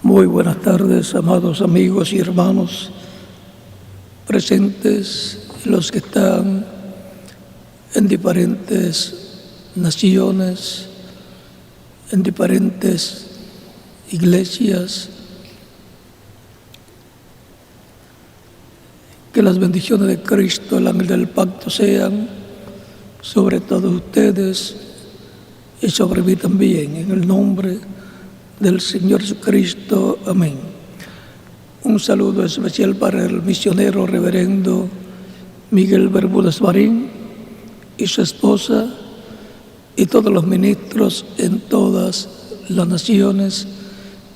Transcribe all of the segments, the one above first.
Muy buenas tardes, amados amigos y hermanos presentes, los que están en diferentes naciones, en diferentes iglesias. Que las bendiciones de Cristo, el ángel del pacto, sean sobre todos ustedes y sobre mí también, en el nombre del Señor Jesucristo. Amén. Un saludo especial para el misionero reverendo Miguel Bermúdez Marín y su esposa y todos los ministros en todas las naciones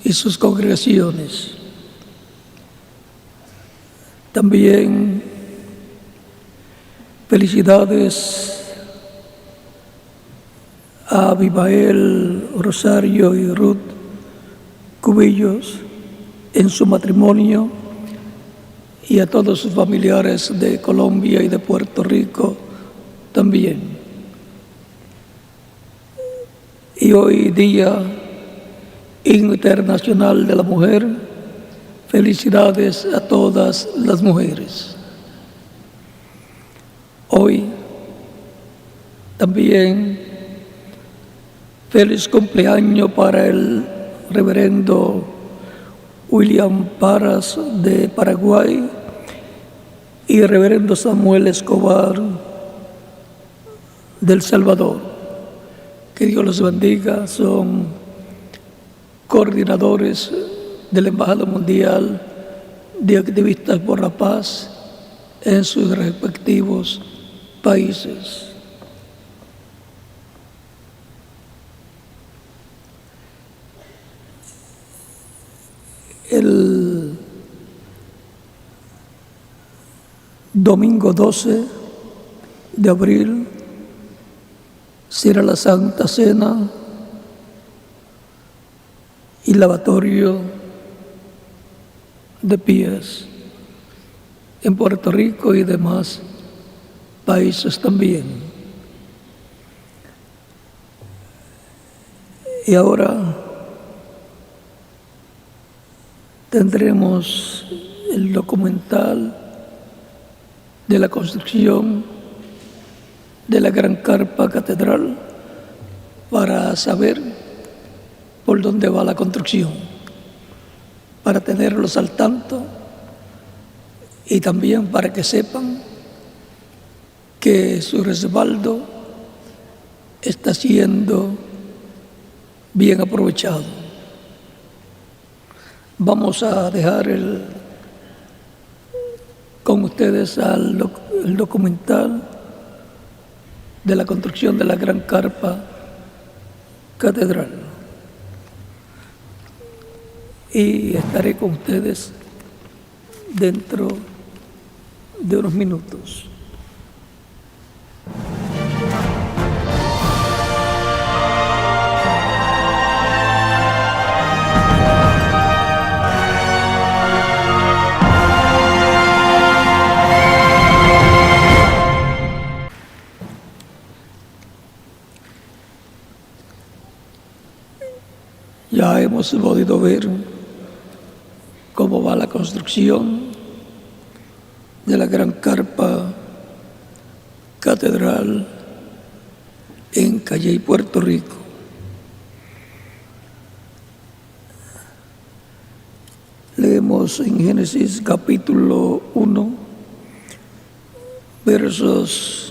y sus congregaciones. También felicidades a Abimael Rosario y Ruth Cubillos en su matrimonio y a todos sus familiares de Colombia y de Puerto Rico también. Y hoy Día Internacional de la Mujer, felicidades a todas las mujeres. Hoy también feliz cumpleaños para el reverendo William Paras de Paraguay y el reverendo Samuel Escobar del Salvador. Que Dios los bendiga, son coordinadores de la Embajada Mundial de Activistas por la Paz en sus respectivos países. El domingo 12 de abril será la Santa Cena y lavatorio de pies en Puerto Rico y demás países también. Y ahora tendremos el documental de la construcción de la Gran Carpa Catedral para saber por dónde va la construcción, para tenerlos al tanto y también para que sepan que su respaldo está siendo bien aprovechado. Vamos a dejar con ustedes el documental de la construcción de la Gran Carpa Catedral. Y estaré con ustedes dentro de unos minutos. Ya hemos podido ver cómo va la construcción de la Gran Carpa Catedral en Calley, Puerto Rico. Leemos en Génesis capítulo 1, versos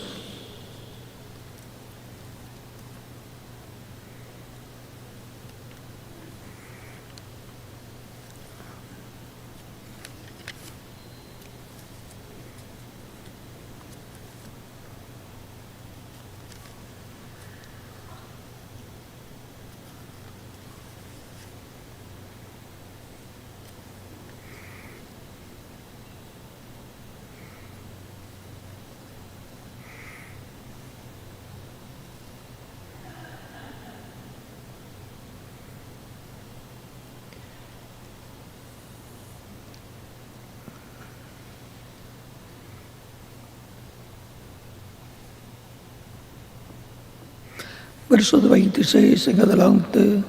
26 en adelante,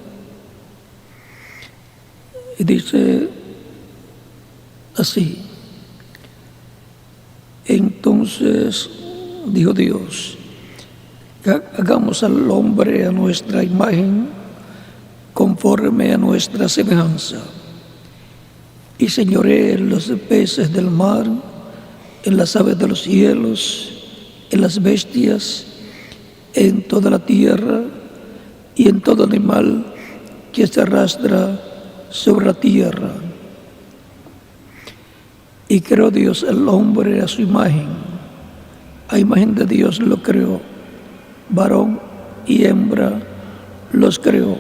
Y dice así: entonces dijo Dios, hagamos al hombre a nuestra imagen, conforme a nuestra semejanza, y señoree en los peces del mar, en las aves de los cielos, en las bestias, en toda la tierra y en todo animal que se arrastra sobre la tierra. Y creó Dios al hombre a su imagen, a imagen de Dios lo creó, varón y hembra los creó.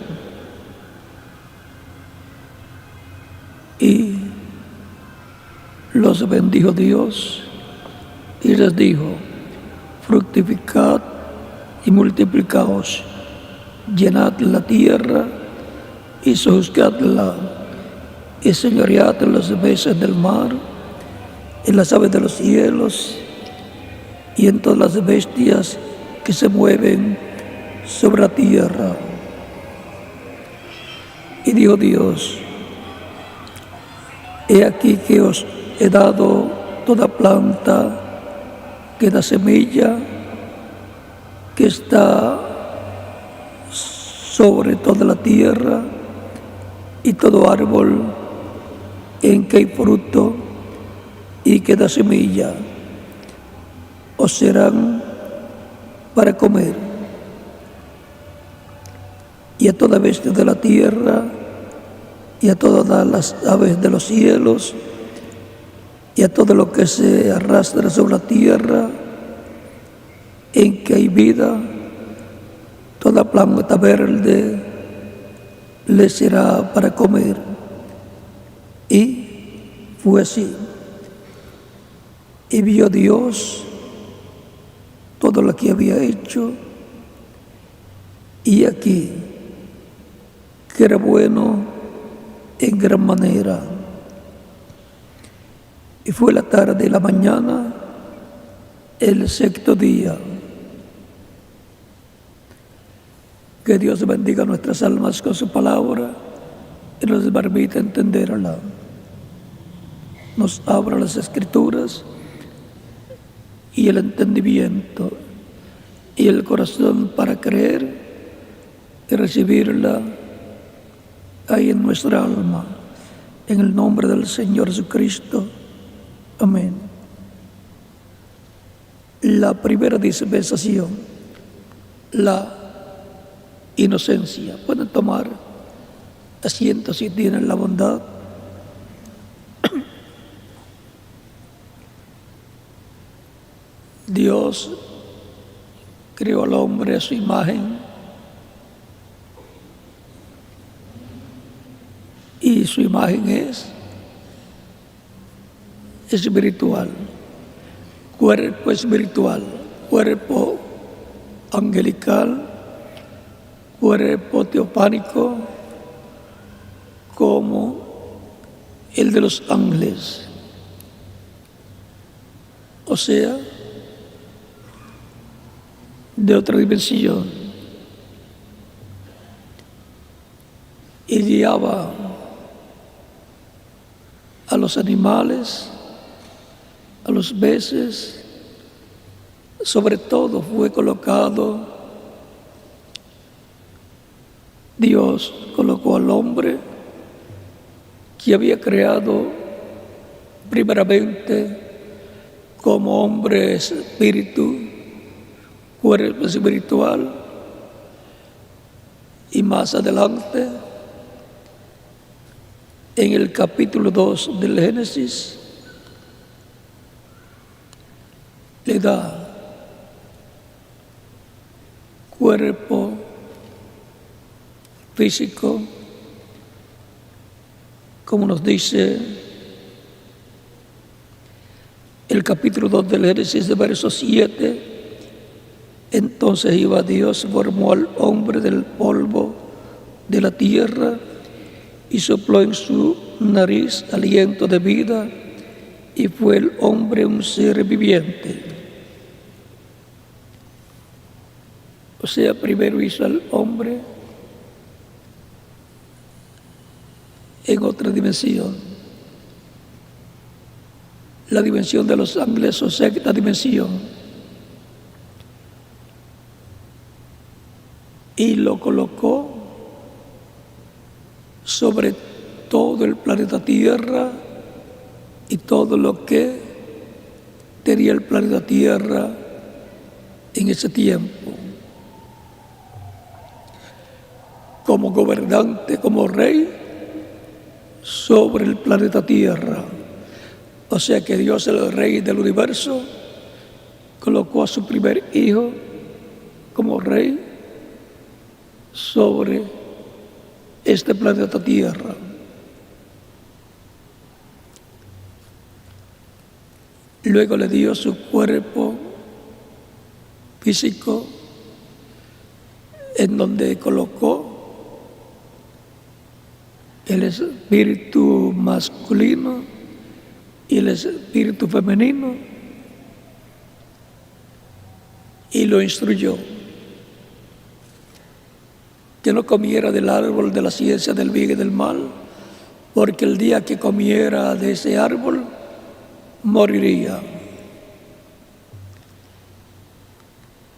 Y los bendijo Dios y les dijo: fructificad y multiplicaos, llenad la tierra y sojuzgadla, y señoread en los peces del mar, en las aves de los cielos y en todas las bestias que se mueven sobre la tierra. Y dijo Dios: he aquí que os he dado toda planta que da semilla, que está sobre toda la tierra, y todo árbol en que hay fruto y que da semilla, os serán para comer. Y a toda bestia de la tierra, y a todas las aves de los cielos, y a todo lo que se arrastra sobre la tierra, en que hay vida, toda planta verde le será para comer. Y fue así. Y vio Dios todo lo que había hecho, y aquí que era bueno en gran manera. Y fue la tarde y la mañana, el sexto día. Que Dios bendiga nuestras almas con su palabra y nos permita entenderla. Nos abra las Escrituras y el entendimiento y el corazón para creer y recibirla ahí en nuestra alma. En el nombre del Señor Jesucristo. Amén. La primera dispensación, la inocencia. Pueden tomar asiento si tienen la bondad. Dios creó al hombre a su imagen, y su imagen es espiritual, cuerpo espiritual, cuerpo angelical, cuerpo teofánico, como el de los ángeles. O sea, de otra dimensión. Y guiaba a los animales, a los peces, sobre todo fue colocado, Dios colocó al hombre que había creado primeramente como hombre espíritu, cuerpo espiritual, y más adelante, en el capítulo 2 del Génesis, le da cuerpo físico, como nos dice el capítulo 2 del Génesis, de verso 7. Entonces Jehová Dios formó al hombre del polvo de la tierra y sopló en su nariz aliento de vida, y fue el hombre un ser viviente. O sea, primero hizo al hombre en otra dimensión. La dimensión de los ángeles, o sexta dimensión. Y lo colocó sobre todo el planeta Tierra y todo lo que tenía el planeta Tierra en ese tiempo. Como gobernante, como rey sobre el planeta Tierra. O sea que Dios, el rey del universo, colocó a su primer hijo como rey sobre este planeta Tierra. Luego le dio su cuerpo físico, en donde colocó el espíritu masculino y el espíritu femenino, y lo instruyó que no comiera del árbol de la ciencia del bien y del mal, porque el día que comiera de ese árbol moriría.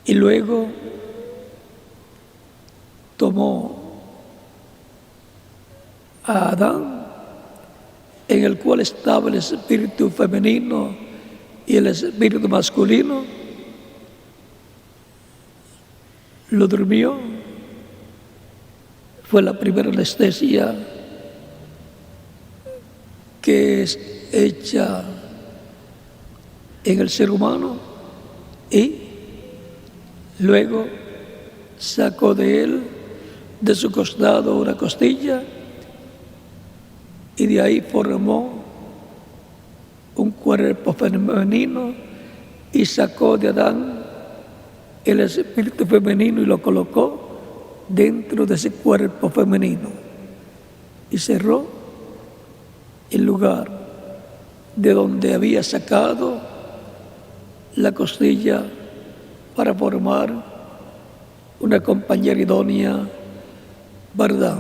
Y luego tomó a Adán, en el cual estaba el espíritu femenino y el espíritu masculino, lo durmió. Fue la primera anestesia que es hecha en el ser humano, y luego sacó de él, de su costado, una costilla, y de ahí formó un cuerpo femenino, y sacó de Adán el espíritu femenino y lo colocó dentro de ese cuerpo femenino, y cerró el lugar de donde había sacado la costilla para formar una compañera idónea, ¿verdad?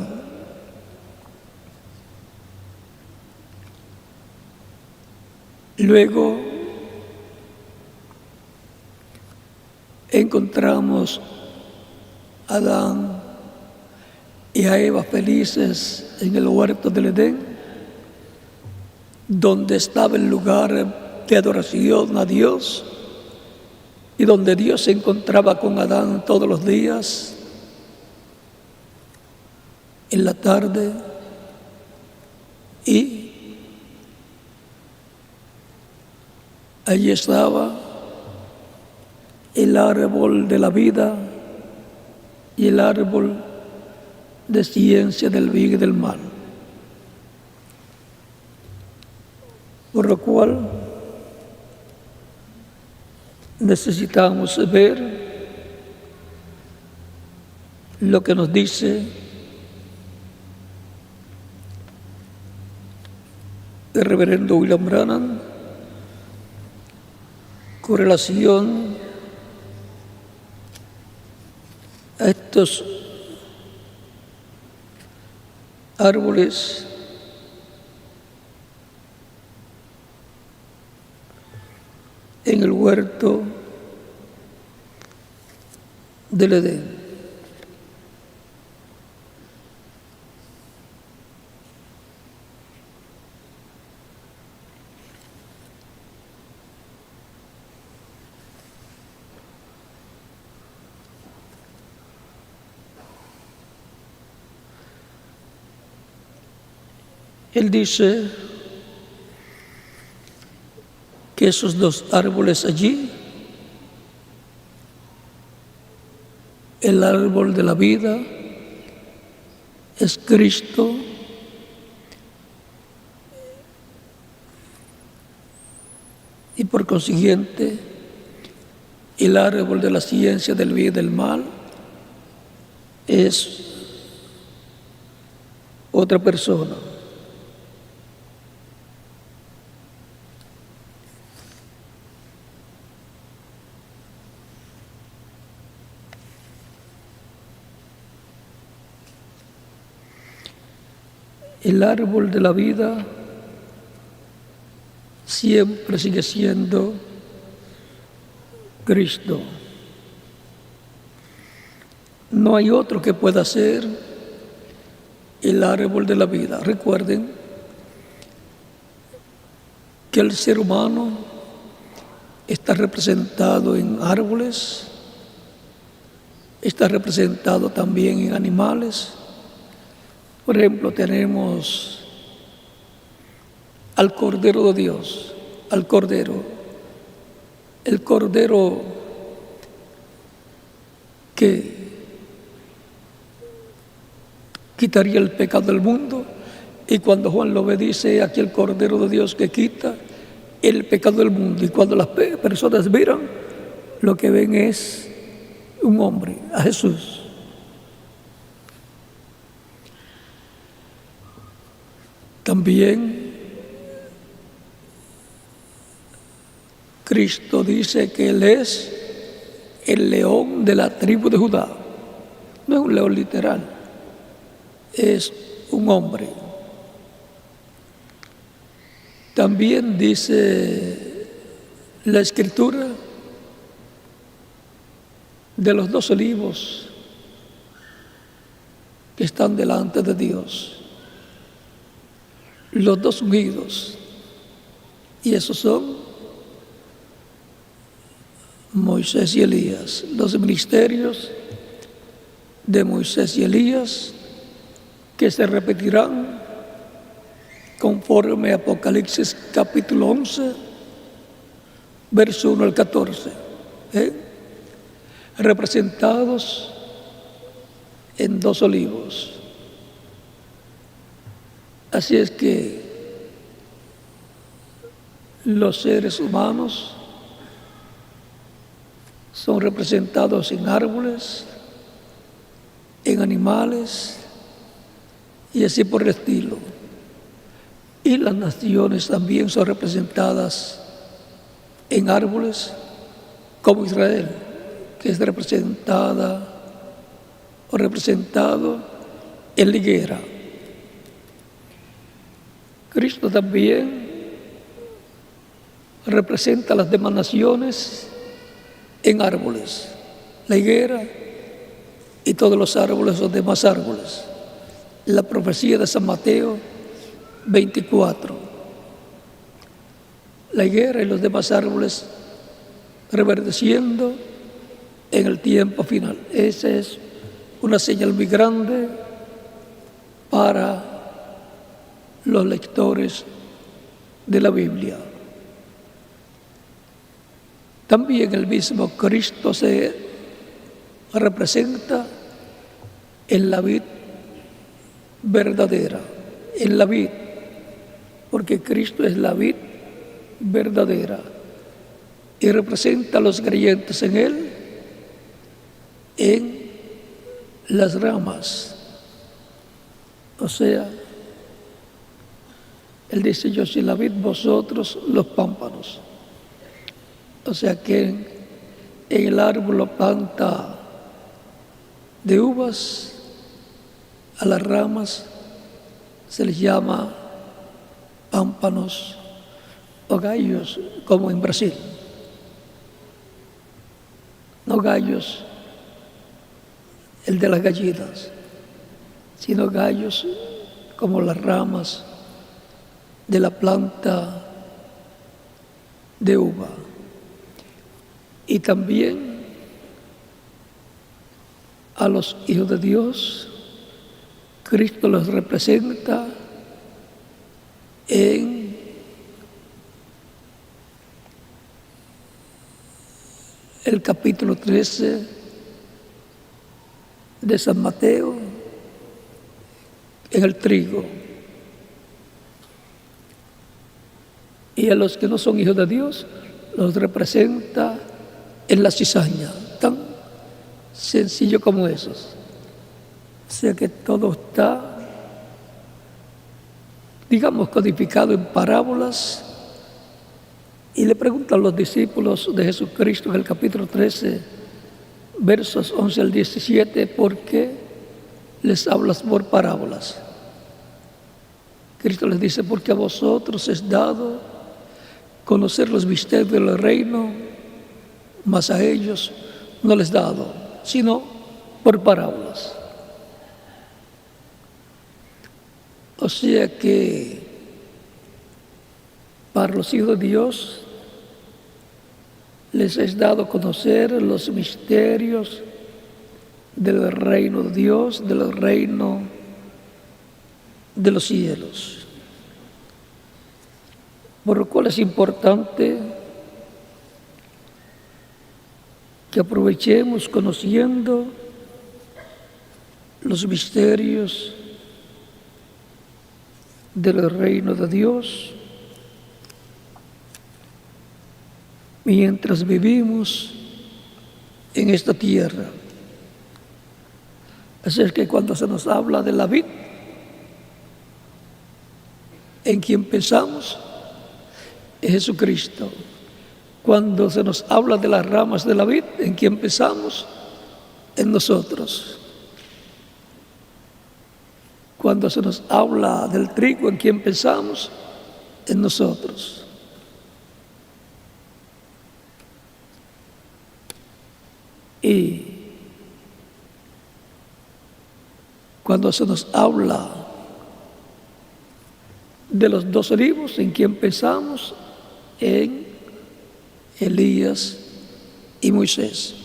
Luego encontramos a Adán y a Eva felices en el huerto del Edén, donde estaba el lugar de adoración a Dios y donde Dios se encontraba con Adán todos los días, en la tarde, y allí estaba el árbol de la vida y el árbol de ciencia del bien y del mal. Por lo cual necesitamos ver lo que nos dice el reverendo William Branham con relación a estos árboles en el huerto del Edén. Él dice que esos dos árboles allí, el árbol de la vida es Cristo, y por consiguiente el árbol de la ciencia del bien y del mal es otra persona. el árbol de la vida siempre sigue siendo Cristo. No hay otro que pueda ser el árbol de la vida. Recuerden que el ser humano está representado en árboles, está representado también en animales. Por ejemplo, tenemos al Cordero de Dios, al Cordero, el Cordero que quitaría el pecado del mundo. Y cuando Juan lo ve, dice: aquí el Cordero de Dios que quita el pecado del mundo. Y cuando las personas miran, lo que ven es un hombre, a Jesús. También Cristo dice que Él es el león de la tribu de Judá. No es un león literal, es un hombre. También dice la Escritura de los 2 olivos que están delante de Dios, los 2 ungidos, y esos son Moisés y Elías. Los ministerios de Moisés y Elías que se repetirán conforme a Apocalipsis capítulo 11, verso 1 al 14, representados en 2 olivos. Así es que los seres humanos son representados en árboles, en animales y así por el estilo. Y las naciones también son representadas en árboles, como Israel, que es representada o representado en la higuera. Cristo también representa a las demás naciones en árboles, la higuera y todos los árboles, los demás árboles. La profecía de San Mateo 24. La higuera y los demás árboles reverdeciendo en el tiempo final. Esa es una señal muy grande para los lectores de la Biblia. También el mismo Cristo se representa en la vid verdadera, en la vid, porque Cristo es la vid verdadera y representa a los creyentes en Él en las ramas. O sea, Él dice: yo soy la vid, vosotros los pámpanos. O sea que en el árbol o planta de uvas, a las ramas se les llama pámpanos o gallos, como en Brasil. No gallos, el de las gallinas, sino gallos como las ramas de la planta de uva. Y también a los hijos de Dios, Cristo los representa en el capítulo 13 de San Mateo, en el trigo. Y a los que no son hijos de Dios, los representa en la cizaña, tan sencillo como esos. O sea que todo está, digamos, codificado en parábolas. Y le preguntan los discípulos de Jesucristo en el capítulo 13, versos 11 al 17, ¿por qué les hablas por parábolas? Cristo les dice, porque a vosotros es dado conocer los misterios del reino, mas a ellos no les es dado, sino por parábolas. O sea que para los hijos de Dios les es dado conocer los misterios del reino de Dios, del reino de los cielos. Por lo cual es importante que aprovechemos conociendo los misterios del reino de Dios mientras vivimos en esta tierra. Así es que cuando se nos habla de la vid, en quien pensamos es Jesucristo. Cuando se nos habla de las ramas de la vid, en quien pensamos en nosotros. Cuando se nos habla del trigo, en quien pensamos en nosotros. Y cuando se nos habla de los 2 olivos, en quien pensamos en Elías y Moisés.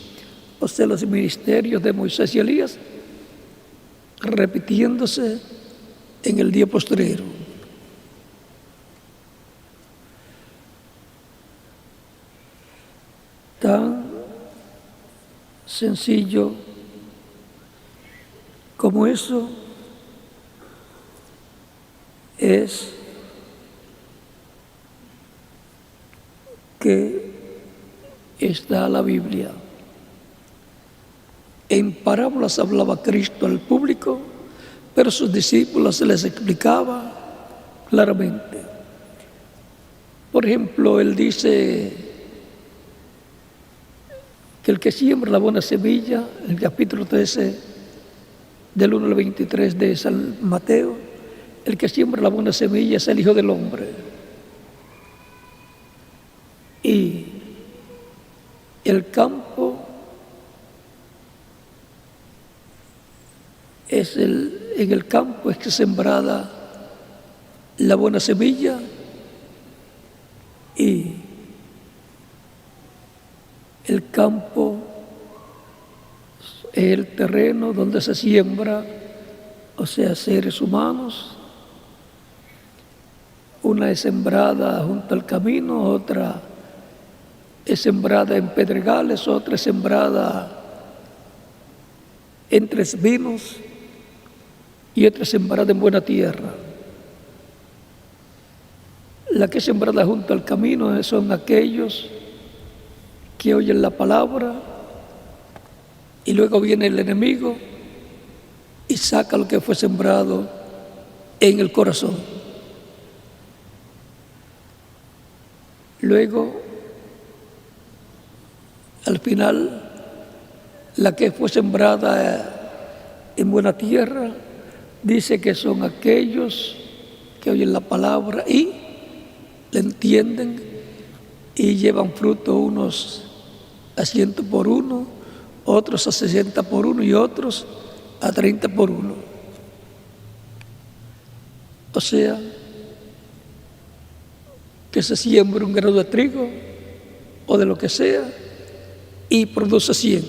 O sea, los ministerios de Moisés y Elías repitiéndose en el día postrero. Tan sencillo como eso es que está la Biblia. En parábolas hablaba Cristo al público, pero sus discípulos se les explicaba claramente. Por ejemplo, él dice que el que siembra la buena semilla, en el capítulo 13, del 1 al 23 de San Mateo, el que siembra la buena semilla es el Hijo del Hombre. Y el campo en el campo es que sembrada la buena semilla y el campo es el terreno donde se siembra, o sea, seres humanos. Una es sembrada junto al camino, otra es sembrada en pedregales, otra es sembrada entre espinos y otra es sembrada en buena tierra. La que es sembrada junto al camino son aquellos que oyen la palabra y luego viene el enemigo y saca lo que fue sembrado en el corazón. Luego, al final, la que fue sembrada en buena tierra, dice que son aquellos que oyen la palabra y la entienden y llevan fruto, unos a 100 por 1, otros a 60 por 1 y otros a 30 por 1. O sea, que se siembra un grano de trigo o de lo que sea y produce 100.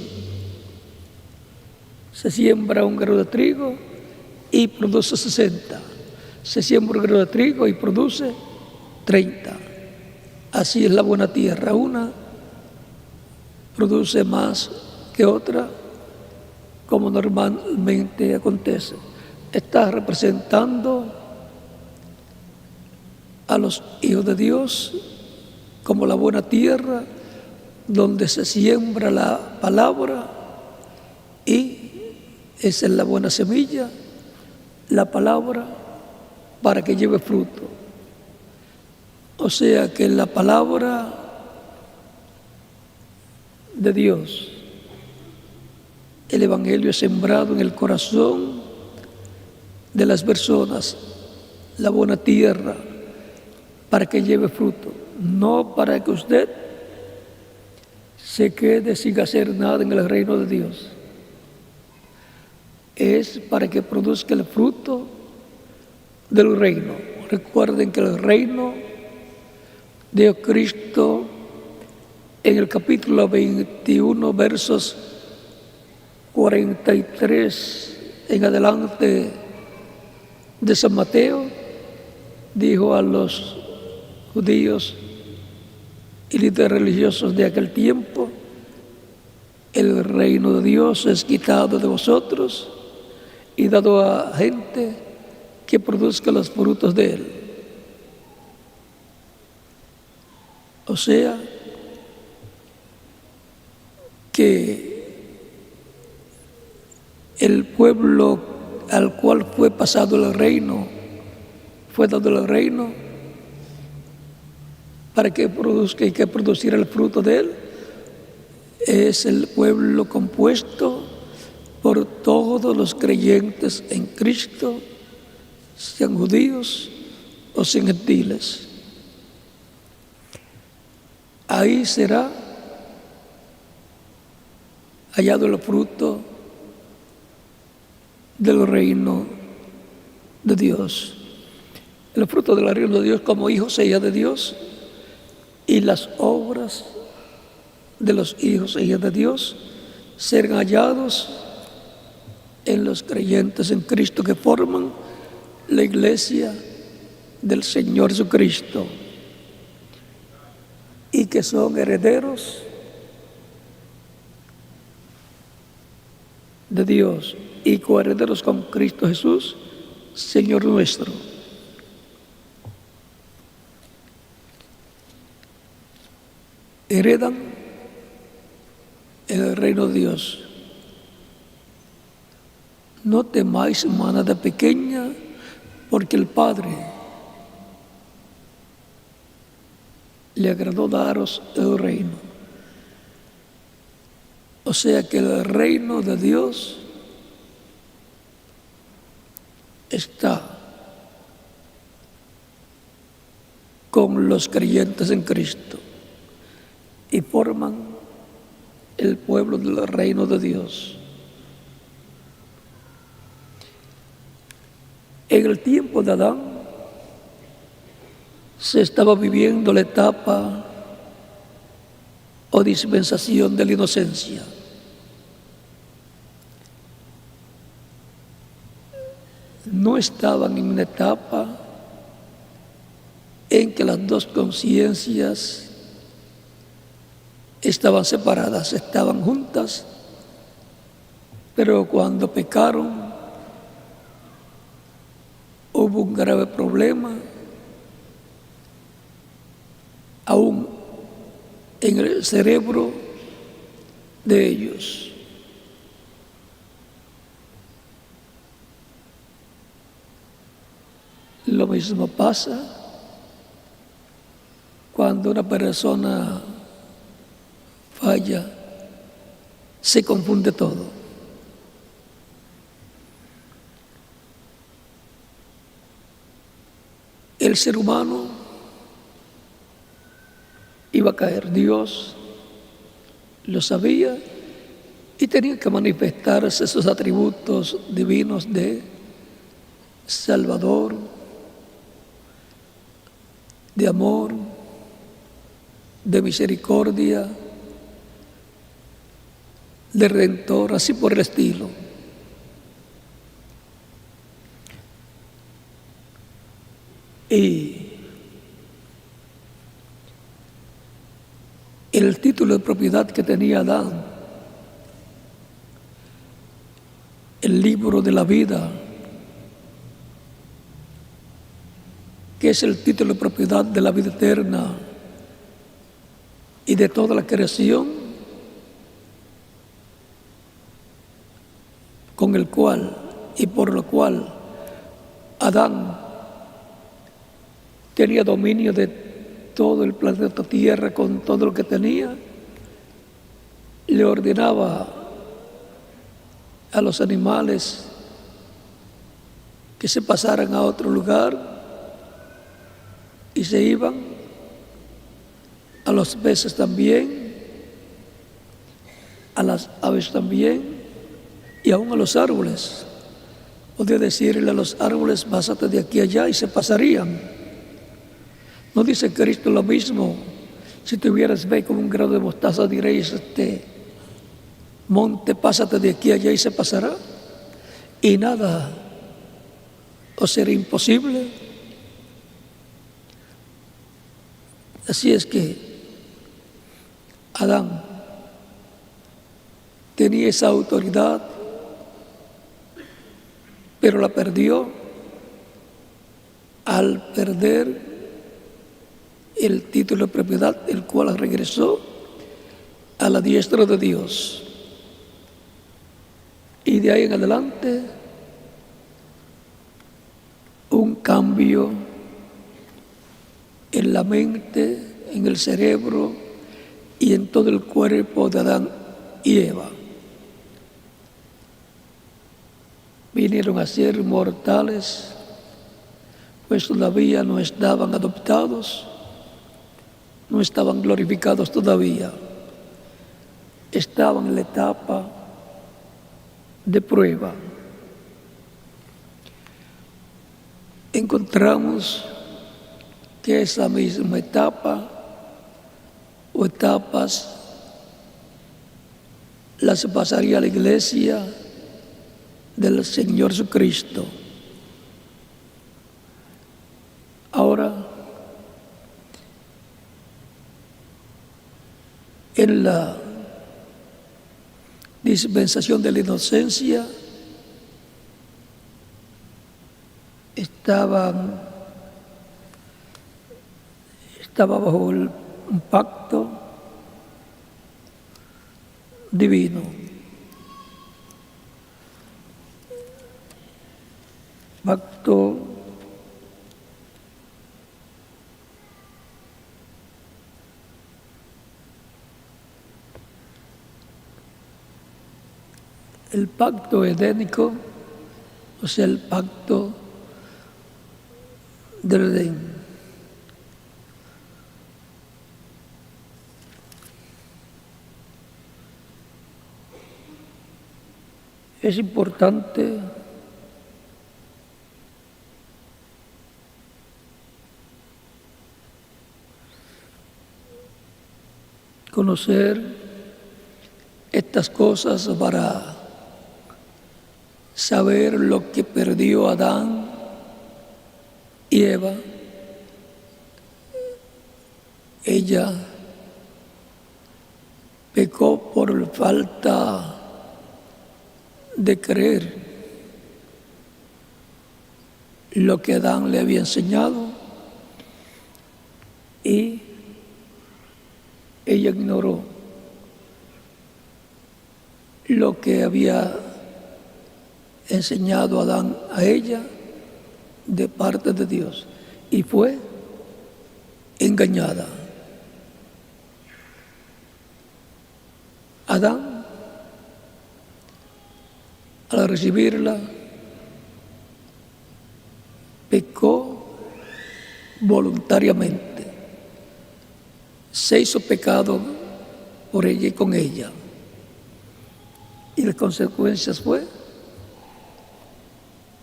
Se siembra un grano de trigo y produce 60. Se siembra un grano de trigo y produce 30. Así es la buena tierra. Una produce más que otra, como normalmente acontece. Está representando a los hijos de Dios como la buena tierra donde se siembra la palabra y esa es la buena semilla, la palabra, para que lleve fruto. O sea que la palabra de Dios, el Evangelio es sembrado en el corazón de las personas la buena tierra para que lleve fruto, no para que usted se quede sin hacer nada en el reino de Dios. Es para que produzca el fruto del reino. Recuerden que el reino de Cristo en el capítulo 21, versos 43 en adelante de San Mateo, dijo a los judíos y líderes religiosos de aquel tiempo: el reino de Dios es quitado de vosotros y dado a gente que produzca los frutos de él. O sea, que el pueblo al cual fue pasado el reino, fue dado el reino para que produzca y que produciera el fruto de él, es el pueblo compuesto por todos los creyentes en Cristo, sean judíos o sean gentiles. Ahí será hallado el fruto del reino de Dios. El fruto del reino de Dios como hijos e hijas de Dios, y las obras de los hijos e hijas de Dios serán hallados en los creyentes en Cristo que forman la iglesia del Señor Jesucristo y que son herederos de Dios y coherederos con Cristo Jesús, Señor nuestro. Heredan el reino de Dios. No temáis manada pequeña, porque el Padre le agradó daros el reino. O sea que el reino de Dios está con los creyentes en Cristo y forman el pueblo del reino de Dios. En el tiempo de Adán se estaba viviendo la etapa o dispensación de la inocencia. No estaban en una etapa en que las dos conciencias estaban separadas, estaban juntas, pero cuando pecaron hubo un grave problema, aún en el cerebro de ellos. Lo mismo pasa cuando una persona falla, se confunde todo. El ser humano iba a caer. Dios lo sabía y tenía que manifestarse esos atributos divinos de Salvador, de amor, de misericordia, de Redentor, así por el estilo. Y el título de propiedad que tenía Adán, el libro de la vida, que es el título de propiedad de la vida eterna y de toda la creación, con el cual y por lo cual Adán tenía dominio de todo el planeta Tierra con todo lo que tenía, le ordenaba a los animales que se pasaran a otro lugar y se iban a los peces también, a las aves también y aún a los árboles. Podía decirle a los árboles, pásate de aquí a allá, y se pasarían. ¿No dice Cristo lo mismo? Si tuvieras fe como un grano de mostaza, diréis este monte, pásate de aquí a allá, y se pasará, y nada os será imposible. Así es que Adán tenía esa autoridad, pero la perdió al perder el título de propiedad, el cual regresó a la diestra de Dios. Y de ahí en adelante, un cambio en la mente, en el cerebro y en todo el cuerpo de Adán y Eva. Vinieron a ser mortales, pues todavía no estaban adoptados, no estaban glorificados todavía, estaban en la etapa de prueba. Encontramos que esa misma etapa o etapas las pasaría la iglesia del Señor Jesucristo. Ahora, en la dispensación de la inocencia estaba bajo un pacto divino. Pacto el pacto edénico, o sea, el pacto del Edén. Es importante conocer estas cosas para saber lo que perdió Adán y Eva. Ella pecó por falta de creer lo que Adán le había enseñado, y ella ignoró lo que había enseñado Adán a ella de parte de Dios, y fue engañada. Adán, al recibirla, pecó voluntariamente, se hizo pecado por ella y con ella, y las consecuencias fue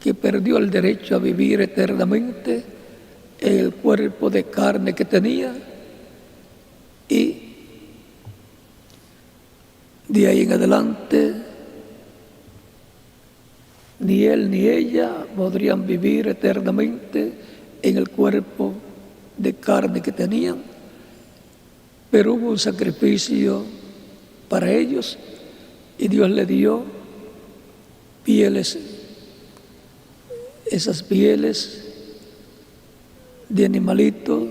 que perdió el derecho a vivir eternamente en el cuerpo de carne que tenía, y de ahí en adelante ni él ni ella podrían vivir eternamente en el cuerpo de carne que tenían, pero hubo un sacrificio para ellos y Dios le dio pieles, esas pieles de animalito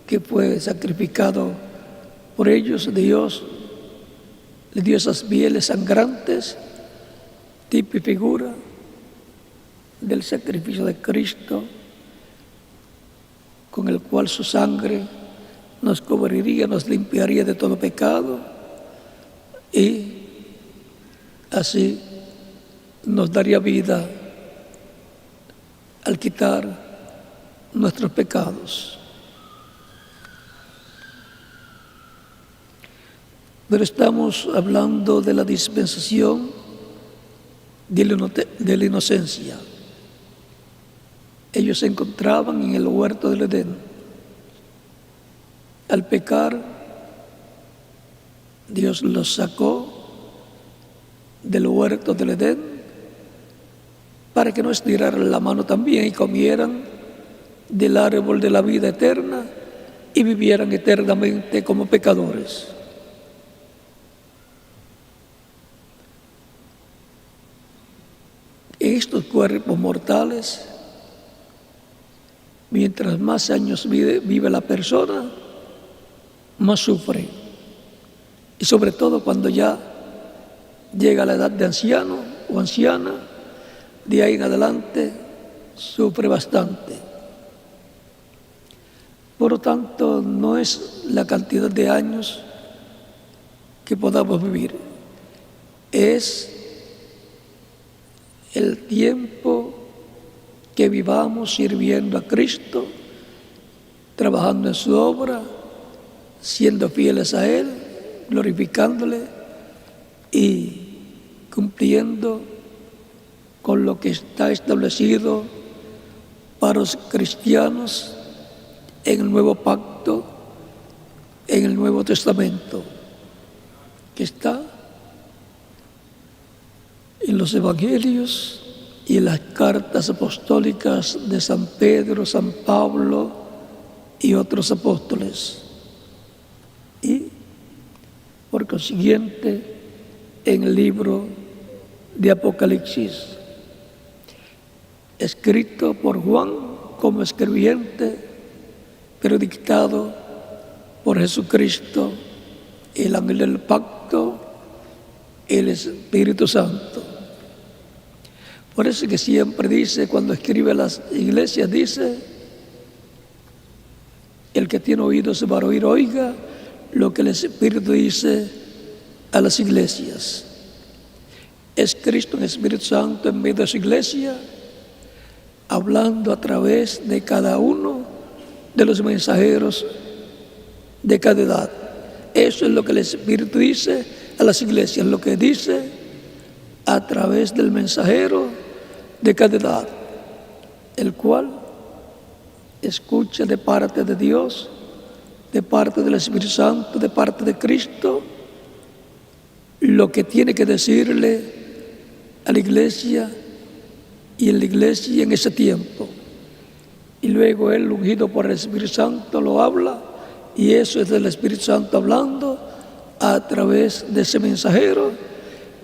que fue sacrificado por ellos. Dios le dio esas pieles sangrantes, tipo y figura del sacrificio de Cristo, con el cual su sangre nos cubriría, nos limpiaría de todo pecado, y así nos daría vida al quitar nuestros pecados. Pero estamos hablando de la dispensación de la inocencia. Ellos se encontraban en el huerto del Edén. Al pecar, Dios los sacó del huerto del Edén para que no estiraran la mano también y comieran del árbol de la vida eterna y vivieran eternamente como pecadores. Estos cuerpos mortales, mientras más años vive la persona, más sufre. Y sobre todo cuando ya llega a la edad de anciano o anciana, de ahí en adelante sufre bastante. Por lo tanto, no es la cantidad de años que podamos vivir, es el tiempo que vivamos sirviendo a Cristo, trabajando en su obra, siendo fieles a Él, glorificándole y cumpliendo con lo que está establecido para los cristianos en el nuevo pacto, en el Nuevo Testamento, que está en los evangelios y en las cartas apostólicas de San Pedro, San Pablo y otros apóstoles. Y, por consiguiente, en el libro de Apocalipsis, escrito por Juan como escribiente, pero dictado por Jesucristo, el ángel del pacto, el Espíritu Santo. Por eso que siempre dice, cuando escribe a las iglesias, dice: el que tiene oídos para oír, oiga lo que el Espíritu dice a las iglesias. Es Cristo en Espíritu Santo en medio de su iglesia, hablando a través de cada uno de los mensajeros de cada edad. Eso es lo que el Espíritu dice a las iglesias, lo que dice a través del mensajero de cada edad, el cual escucha de parte de Dios, de parte del Espíritu Santo, de parte de Cristo, lo que tiene que decirle a la iglesia y en la iglesia en ese tiempo. Y luego él, ungido por el Espíritu Santo, lo habla, y eso es del Espíritu Santo hablando a través de ese mensajero,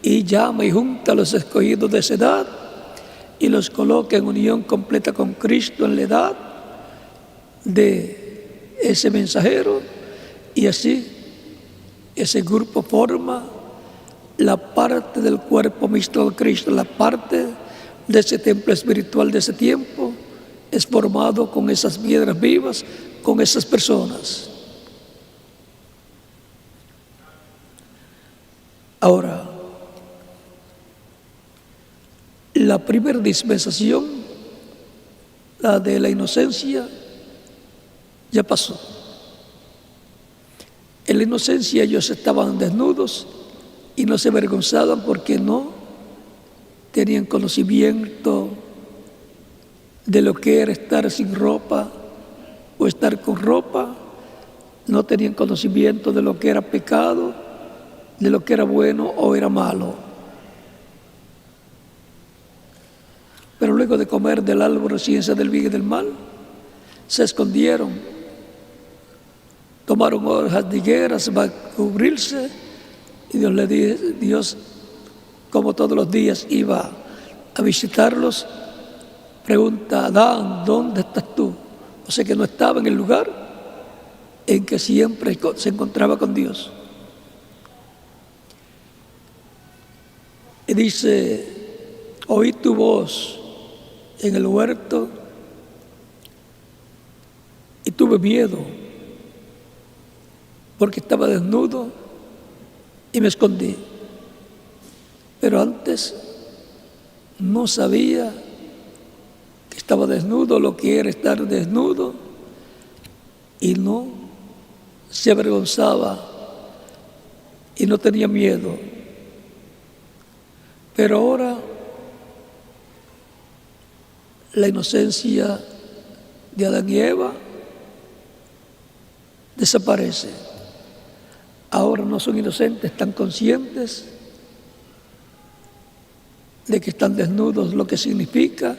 y llama y junta a los escogidos de esa edad y los coloca en unión completa con Cristo en la edad de ese mensajero, y así ese grupo forma la parte del cuerpo místico de Cristo, la parte de ese templo espiritual de ese tiempo, es formado con esas piedras vivas, con esas personas. Ahora, la primera dispensación, la de la inocencia, ya pasó. En la inocencia ellos estaban desnudos y no se avergonzaban porque no tenían conocimiento de lo que era estar sin ropa o estar con ropa, no tenían conocimiento de lo que era pecado, de lo que era bueno o era malo. Pero luego de comer del árbol de ciencia del bien y del mal, se escondieron, tomaron hojas de higueras para cubrirse, y Dios, como todos los días, iba a visitarlos. Pregunta a Adán: ¿dónde estás tú? O sea que no estaba en el lugar en que siempre se encontraba con Dios. Y dice: oí tu voz en el huerto y tuve miedo porque estaba desnudo y me escondí. Pero antes no sabía que estaba desnudo, lo que era estar desnudo, y no se avergonzaba y no tenía miedo. Pero ahora la inocencia de Adán y Eva desaparece. Ahora no son inocentes, están conscientes de que están desnudos, lo que significa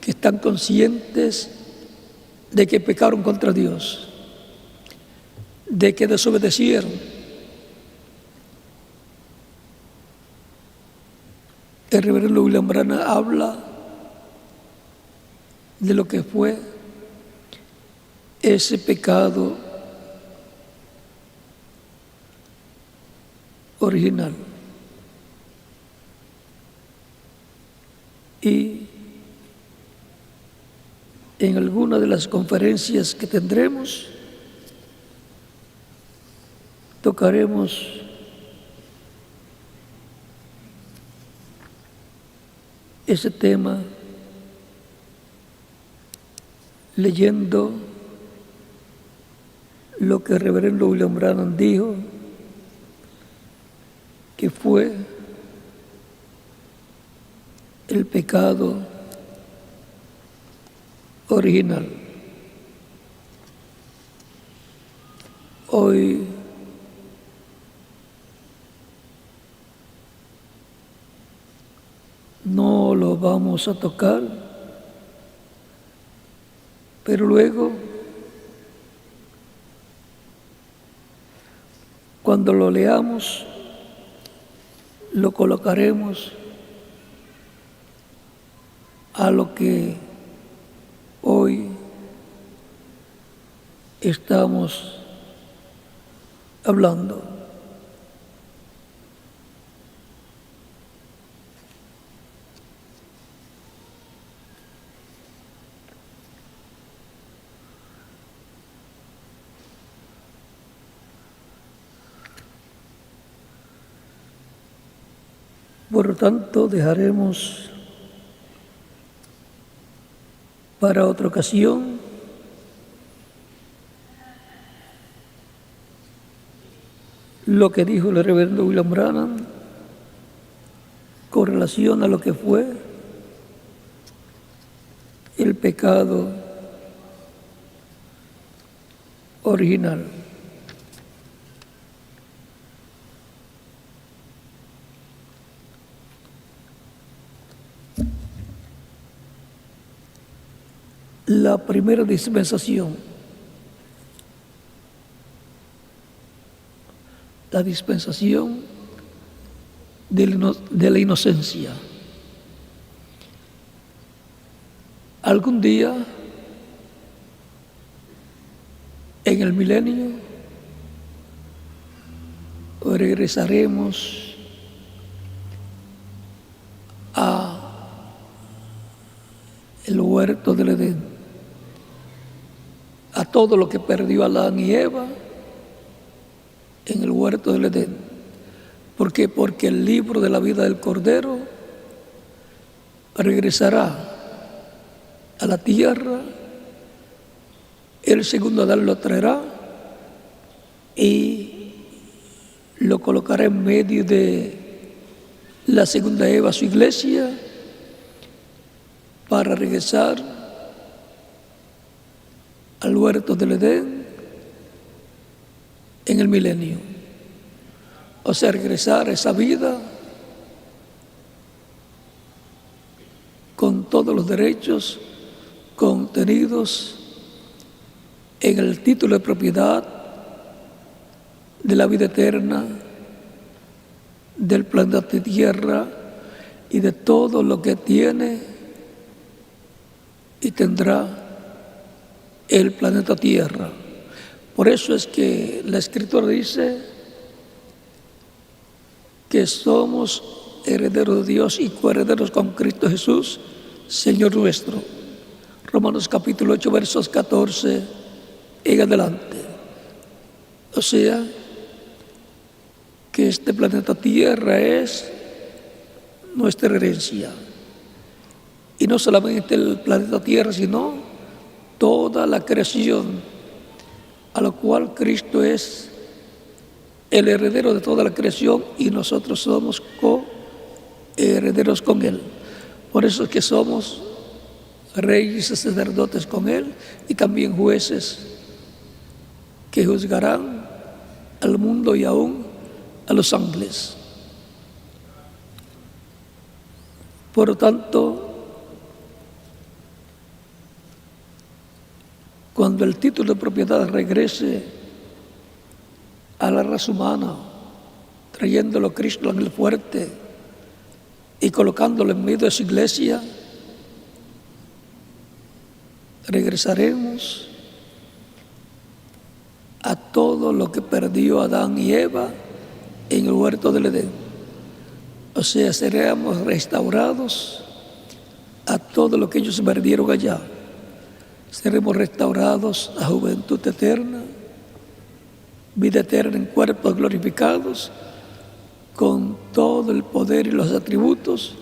que están conscientes de que pecaron contra Dios, de que desobedecieron. El reverendo William Branham habla de lo que fue ese pecado original. Y en alguna de las conferencias que tendremos, tocaremos ese tema leyendo lo que el reverendo William Branham dijo, que fue el pecado original. Hoy no lo vamos a tocar, pero luego, cuando lo leamos, lo colocaremos a lo que hoy estamos hablando. Por lo tanto, dejaremos para otra ocasión lo que dijo el reverendo William Branham con relación a lo que fue el pecado original. La primera dispensación, la dispensación de la inocencia. Algún día, en el milenio, regresaremos a el huerto del Edén, a todo lo que perdió Adán y Eva en el huerto del Edén. ¿Por qué? Porque el libro de la vida del Cordero regresará a la tierra, el segundo Adán lo traerá y lo colocará en medio de la segunda Eva, su iglesia, para regresar al huerto del Edén en el milenio. O sea, regresar a esa vida con todos los derechos contenidos en el título de propiedad de la vida eterna, del planeta Tierra y de todo lo que tiene y tendrá el planeta Tierra. Por eso es que la Escritura dice que somos herederos de Dios y coherederos con Cristo Jesús, Señor nuestro. Romanos capítulo 8, versos 14 en adelante. O sea, que este planeta Tierra es nuestra herencia. Y no solamente el planeta Tierra, sino toda la creación a la cual Cristo es el heredero de toda la creación y nosotros somos coherederos con Él. Por eso es que somos reyes y sacerdotes con Él y también jueces que juzgarán al mundo y aún a los ángeles. Por lo tanto, cuando el título de propiedad regrese a la raza humana, trayéndolo a Cristo en el fuerte y colocándolo en medio de su iglesia, regresaremos a todo lo que perdió Adán y Eva en el huerto del Edén. O sea, seremos restaurados a todo lo que ellos perdieron allá. Seremos restaurados a juventud eterna, vida eterna en cuerpos glorificados, con todo el poder y los atributos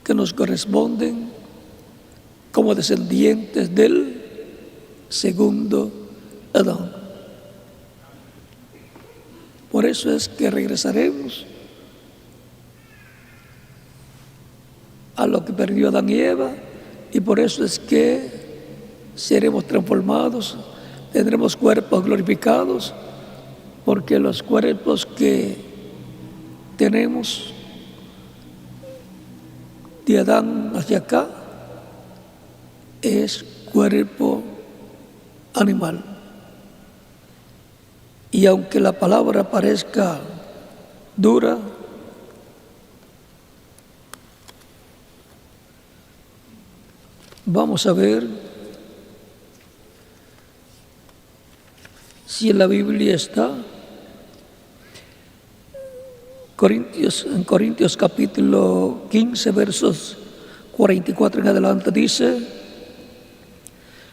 que nos corresponden como descendientes del segundo Adán. Por eso es que regresaremos a lo que perdió Adán y Eva, y por eso es que seremos transformados, tendremos cuerpos glorificados, porque los cuerpos que tenemos de Adán hacia acá es cuerpo animal. Y aunque la palabra parezca dura, vamos a ver si en la Biblia está. En Corintios capítulo 15, versos 44 en adelante dice: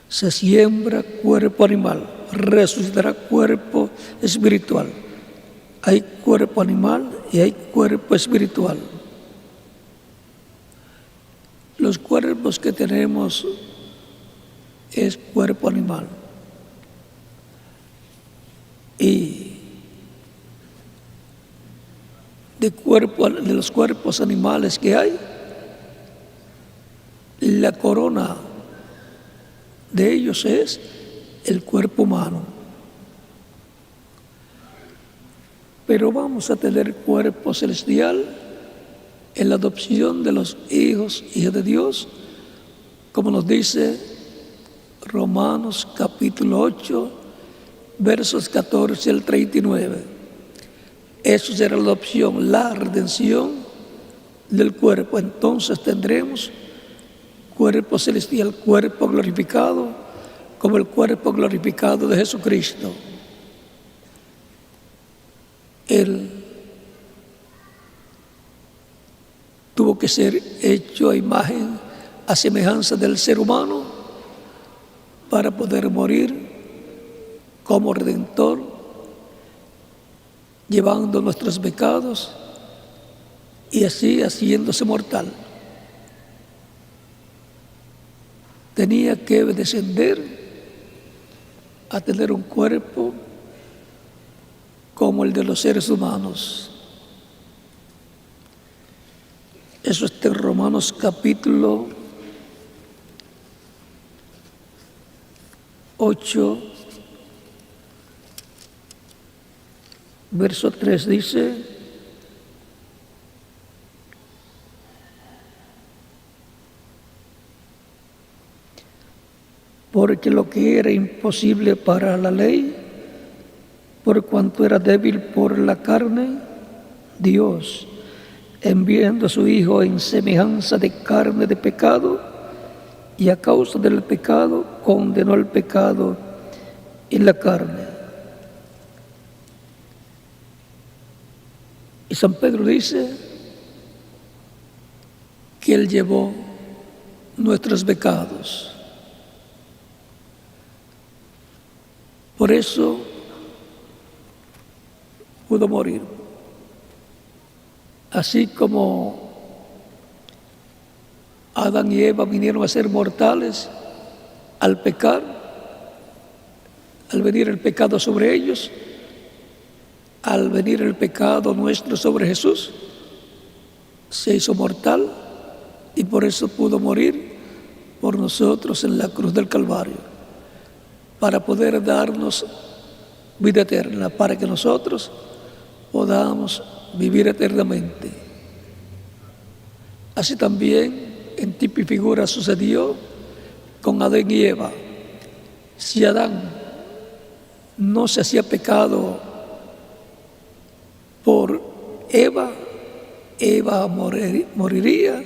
se siembra cuerpo animal, resucitará cuerpo espiritual. Hay cuerpo animal y hay cuerpo espiritual. Los cuerpos que tenemos es cuerpo animal. Y de los cuerpos animales que hay, la corona de ellos es el cuerpo humano. Pero vamos a tener cuerpo celestial en la adopción de los hijos de Dios, como nos dice Romanos capítulo 8, versos 14 al 39. Eso será la adopción, la redención del cuerpo. Entonces tendremos cuerpo celestial, cuerpo glorificado, como el cuerpo glorificado de Jesucristo. Él tuvo que ser hecho a imagen, a semejanza del ser humano, para poder morir como redentor, llevando nuestros pecados y así haciéndose mortal. Tenía que descender a tener un cuerpo como el de los seres humanos. Eso está en Romanos capítulo 8, verso 3 dice: porque lo que era imposible para la ley, por cuanto era débil por la carne, Dios, enviando a su Hijo en semejanza de carne de pecado, y a causa del pecado condenó el pecado en la carne. Y San Pedro dice que Él llevó nuestros pecados. Por eso pudo morir. Así como Adán y Eva vinieron a ser mortales al pecar, al venir el pecado sobre ellos, al venir el pecado nuestro sobre Jesús, se hizo mortal y por eso pudo morir por nosotros en la cruz del Calvario, para poder darnos vida eterna, para que nosotros podamos vivir eternamente. Así también en tipo y figura sucedió con Adán y Eva. Si Adán no se hacía pecado por Eva, Eva moriría,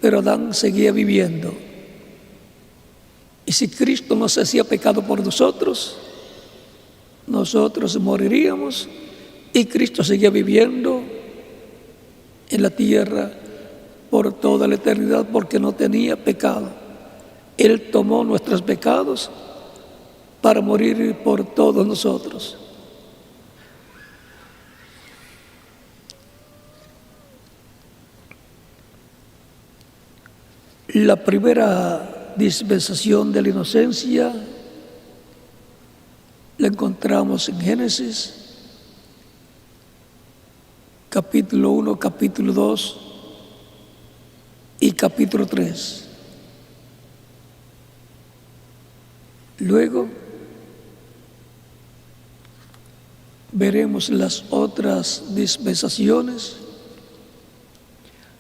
pero Adán seguía viviendo. Y si Cristo no se hacía pecado por nosotros, nosotros moriríamos y Cristo seguía viviendo en la tierra por toda la eternidad porque no tenía pecado. Él tomó nuestros pecados para morir por todos nosotros. La primera dispensación de la inocencia la encontramos en Génesis, capítulo 1, capítulo 2 y capítulo 3. Luego veremos las otras dispensaciones.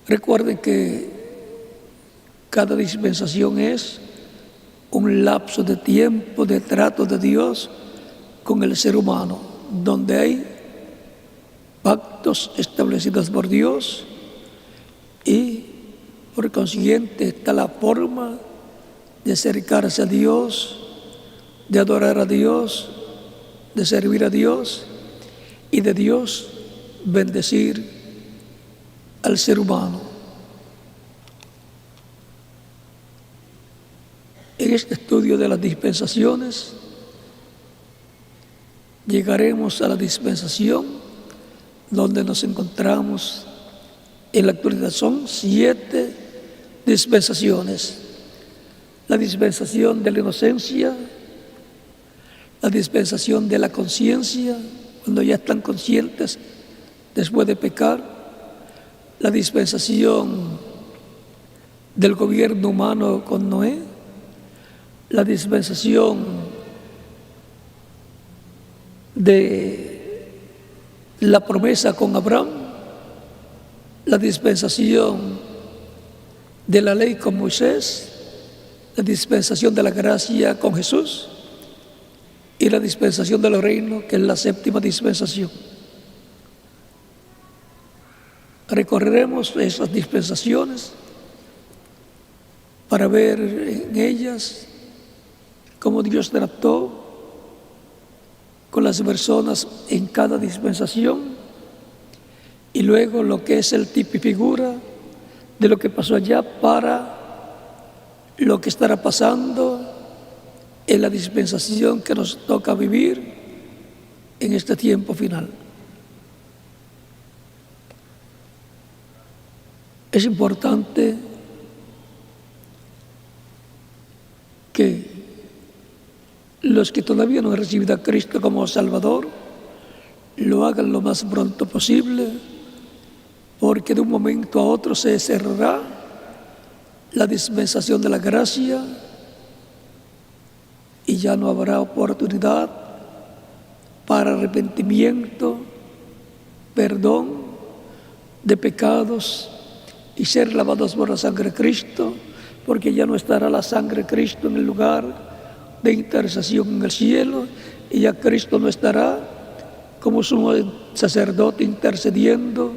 Recuerden que cada dispensación es un lapso de tiempo de trato de Dios con el ser humano, donde hay pactos establecidos por Dios y por consiguiente está la forma de acercarse a Dios, de adorar a Dios, de servir a Dios y de Dios bendecir al ser humano. En este estudio de las dispensaciones llegaremos a la dispensación donde nos encontramos en la actualidad. Son 7 dispensaciones: la dispensación de la inocencia, la dispensación de la conciencia, cuando ya están conscientes después de pecar, la dispensación del gobierno humano con Noé, la dispensación de la promesa con Abraham, la dispensación de la ley con Moisés, la dispensación de la gracia con Jesús y la dispensación de los reinos, que es la 7ª dispensación. Recorreremos esas dispensaciones para ver en ellas cómo Dios trató con las personas en cada dispensación y luego lo que es el tipo y figura de lo que pasó allá para lo que estará pasando en la dispensación que nos toca vivir en este tiempo final. Es importante que los que todavía no han recibido a Cristo como Salvador lo hagan lo más pronto posible, porque de un momento a otro se cerrará la dispensación de la gracia y ya no habrá oportunidad para arrepentimiento, perdón de pecados y ser lavados por la sangre de Cristo, porque ya no estará la sangre de Cristo en el lugar de intercesión en el cielo y ya Cristo no estará como sumo sacerdote intercediendo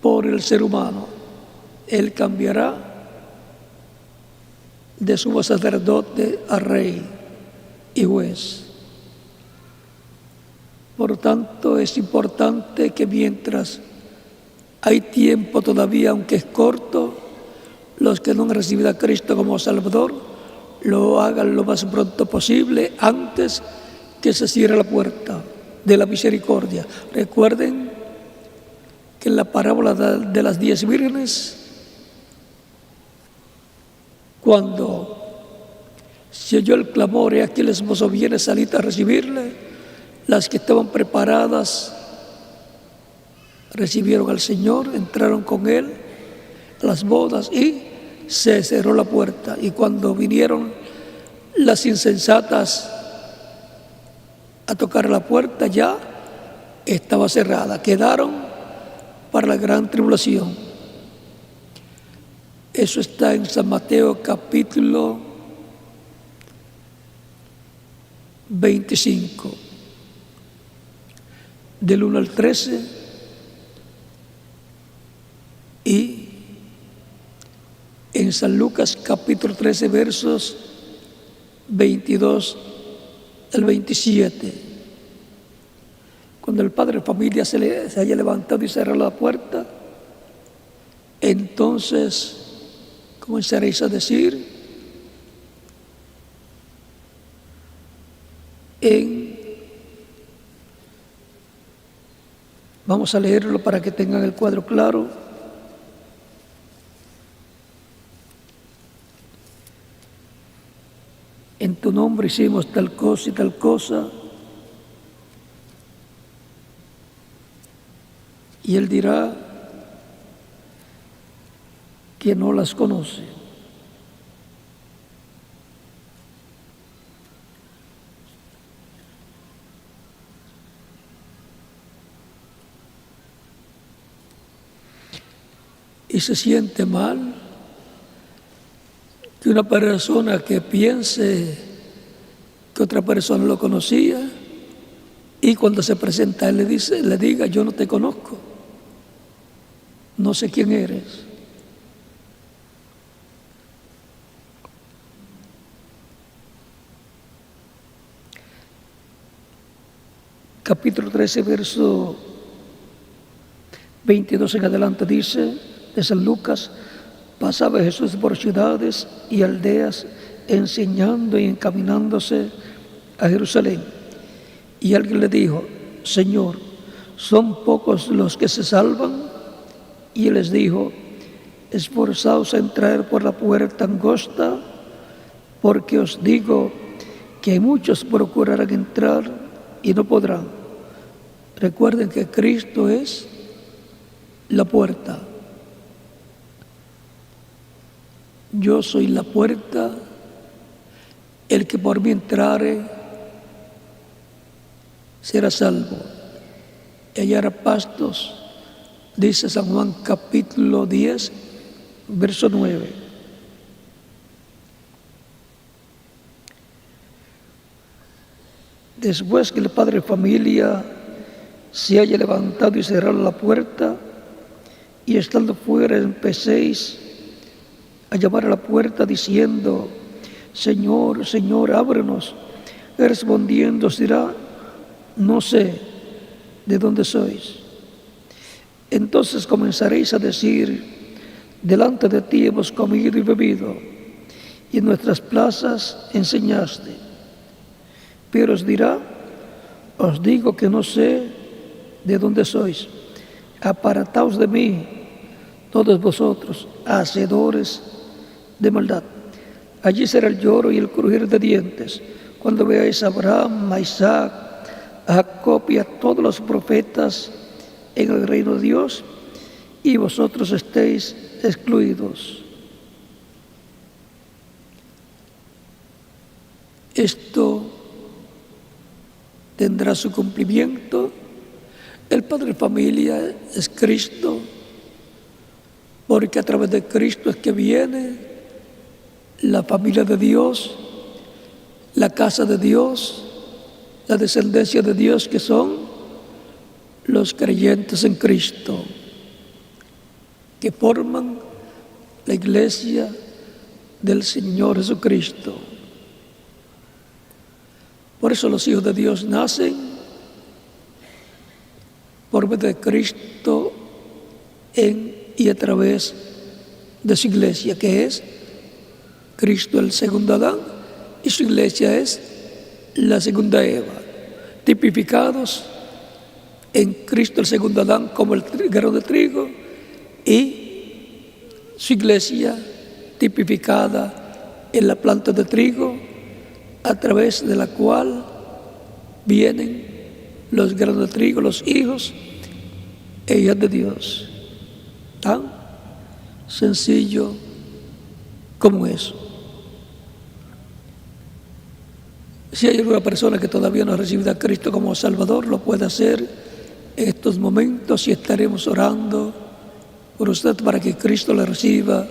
por el ser humano. Él cambiará de sumo sacerdote a rey y juez. Por lo tanto, es importante que mientras hay tiempo todavía, aunque es corto, los que no han recibido a Cristo como Salvador lo hagan lo más pronto posible antes que se cierre la puerta de la misericordia. Recuerden que en la parábola de las 10 vírgenes, cuando se oyó el clamor, y aquí el esposo viene, salid a recibirle, Las que estaban preparadas recibieron al Señor, entraron con Él a las bodas y se cerró la puerta. Y cuando vinieron las insensatas a tocar la puerta, ya estaba cerrada. Quedaron para la gran tribulación. Eso está en San Mateo capítulo 25, del 1 al 13, y en San Lucas capítulo 13, versos 22 al 27. Cuando el padre de familia se haya levantado y cerrado la puerta, entonces comenzaréis a decir vamos a leerlo para que tengan el cuadro claro. En tu nombre hicimos tal cosa y tal cosa. Y él dirá que no las conoce. Y se siente mal que una persona que piense que otra persona lo conocía y cuando se presenta él le diga: yo no te conozco, no sé quién eres. Capítulo 13, verso 22 en adelante dice, de San Lucas: pasaba Jesús por ciudades y aldeas, enseñando y encaminándose a Jerusalén. Y alguien le dijo: Señor, ¿son pocos los que se salvan? Y él les dijo: esforzaos a entrar por la puerta angosta, porque os digo que hay muchos procurarán entrar y no podrán. Recuerden que Cristo es la puerta. Yo soy la puerta, el que por mí entrare será salvo y hallará pastos, dice San Juan capítulo 10, verso 9. Después que el padre de familia se haya levantado y cerrado la puerta, y estando fuera empecéis a llamar a la puerta diciendo: Señor, Señor, ábrenos. Respondiendo os dirá: no sé de dónde sois. Entonces comenzaréis a decir: delante de ti hemos comido y bebido, y en nuestras plazas enseñaste. Pero os dirá: os digo que no sé de dónde sois. Apartaos de mí, todos vosotros, hacedores de maldad. Allí será el lloro y el crujir de dientes, cuando veáis a Abraham, a Isaac, a Jacob y a todos los profetas en el reino de Dios, y vosotros estéis excluidos. Esto tendrá su cumplimiento. El padre de familia es Cristo, porque a través de Cristo es que viene la familia de Dios, la casa de Dios, la descendencia de Dios, que son los creyentes en Cristo, que forman la iglesia del Señor Jesucristo. Por eso los hijos de Dios nacen por medio de Cristo en y a través de su iglesia, que es Cristo el segundo Adán y su iglesia es la segunda Eva, tipificados en Cristo el segundo Adán como el grano de trigo y su iglesia tipificada en la planta de trigo, a través de la cual vienen los granos de trigo, los hijos e hijas de Dios. Tan sencillo como eso. Si hay alguna persona que todavía no ha recibido a Cristo como Salvador, lo puede hacer en estos momentos y estaremos orando por usted para que Cristo le reciba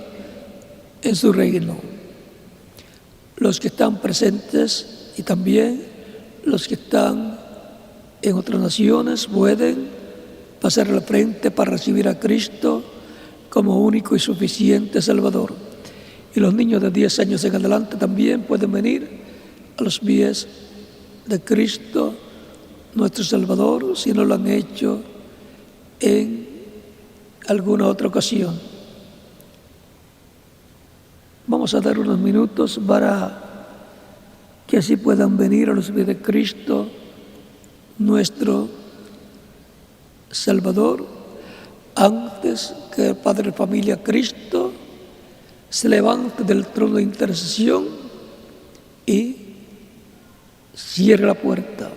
en su reino. Los que están presentes y también los que están en otras naciones pueden pasar al frente para recibir a Cristo como único y suficiente Salvador. Y los niños de 10 años en adelante también pueden venir a los pies de Cristo, nuestro Salvador, si no lo han hecho en alguna otra ocasión. Vamos a dar unos minutos para que así puedan venir a los pies de Cristo, nuestro Salvador, antes que el Padre de Familia Cristo se levante del trono de intercesión y cierre la puerta.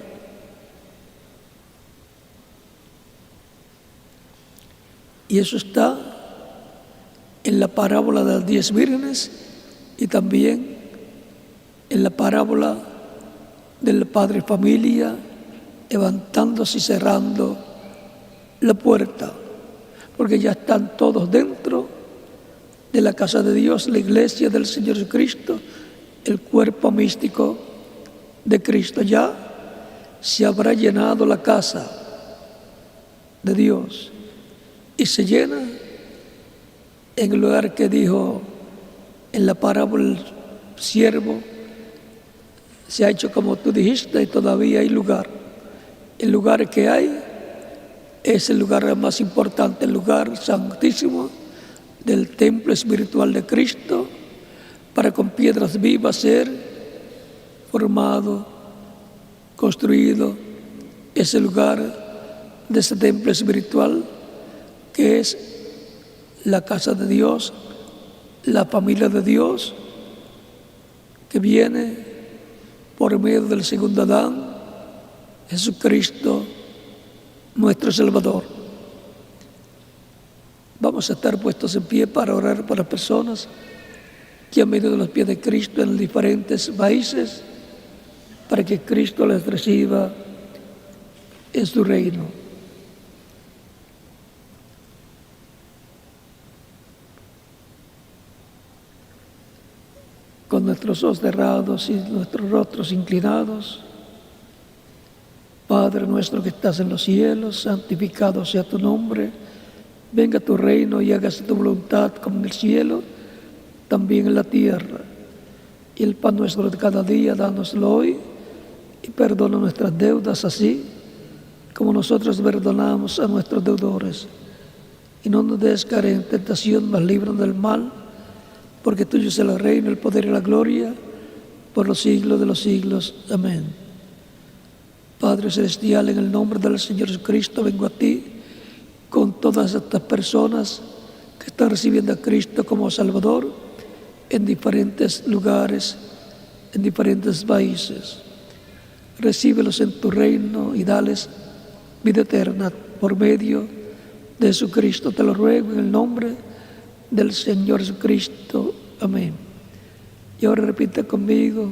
Y eso está en la parábola de las 10 vírgenes y también en la parábola del padre de familia levantándose y cerrando la puerta, porque ya están todos dentro de la casa de Dios, la iglesia del Señor Jesucristo, el cuerpo místico de Cristo. Ya se habrá llenado la casa de Dios y se llena en el lugar que dijo en la parábola el siervo: se ha hecho como tú dijiste y todavía hay lugar. El lugar que hay es el lugar más importante, el lugar santísimo del templo espiritual de Cristo, para con piedras vivas ser formado, construido ese lugar de ese templo espiritual que es la casa de Dios, la familia de Dios, que viene por medio del segundo Adán, Jesucristo, nuestro Salvador. Vamos a estar puestos en pie para orar por las personas que han venido a los pies de Cristo en los diferentes países, para que Cristo les reciba en su reino. Con nuestros ojos cerrados y nuestros rostros inclinados, Padre nuestro que estás en los cielos, santificado sea tu nombre, venga tu reino y hágase tu voluntad como en el cielo, también en la tierra. Y el pan nuestro de cada día, dánoslo hoy, y perdona nuestras deudas, así como nosotros perdonamos a nuestros deudores. Y no nos des caer en tentación, mas líbranos del mal, porque tuyo es el reino, el poder y la gloria, por los siglos de los siglos. Amén. Padre celestial, en el nombre del Señor Jesucristo, vengo a ti con todas estas personas que están recibiendo a Cristo como Salvador en diferentes lugares, en diferentes países. Recíbelos en tu reino y dales vida eterna por medio de Jesucristo. Te lo ruego en el nombre del Señor Jesucristo. Amén. Y ahora repite conmigo